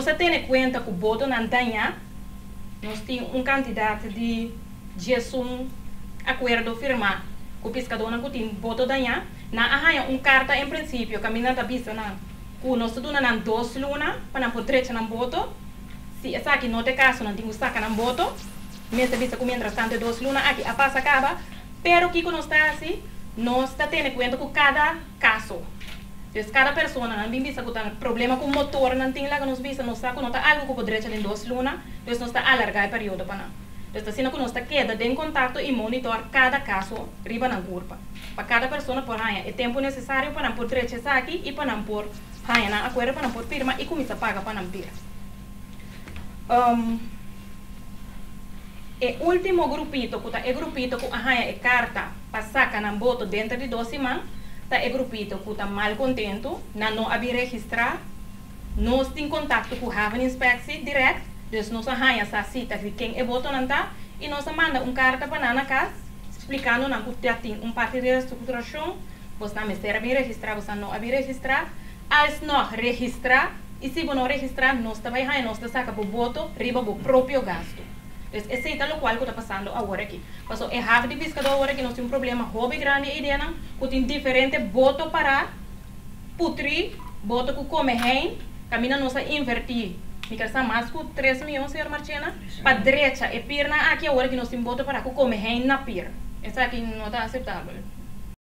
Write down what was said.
se tem conta que o voto não danha, nós temos candidato de um acordo firmar com o pescador não tem voto danha, na arranha carta em princípio, caminhando a vista não, que nós estamos na 2 luna para não poder ter voto, se essa aqui não tem caso não tem saca não voto, mesmo vista como mientras tanto 2 luna aqui a passa acaba, pero que nós está assim, nós está tendo conta com cada caso. Então, cada pessoa não tem vista que tem problema com o motor, não tem lá que nós vista, nós está com algo que poderia ter em 2 luna, então nós está alargar o período para não. Então, assim, nós está queda em contato e monitor cada caso riba na curva. Para cada pessoa por ganhar o tempo necessário para não poder ter aqui e para não poder ganhar na acordo para não poder firma e começar a pagar para não vir. O último grupito, que é o grupito que ganha a carta para sacar na voto dentro de 2 semanas, tá é grupito que está mal contento, não havia registrado, nós temos contato com o Haven Inspection direto, então nós arranjamos a cita de quem é voto não está, e nós mandamos uma carta para na casa, explicando que tem parte de reestruturação, você não está bem registrado, você não havia registrado, als não registrar, e se você não registrar, nós também nós saca para o voto, riba o próprio gasto. Então, esse é o qual está passando agora aqui. Passou é rápido de pescador agora que nós temos um problema hobby grande ideia não, que tem diferente voto para putri, voto que come hein, caminha nós a invertir. Me quer mais que 3 milhões, senhor Marchena, para direita e pirna aqui agora que nós temos voto para que come hein na pir. Essa aqui não está aceitável.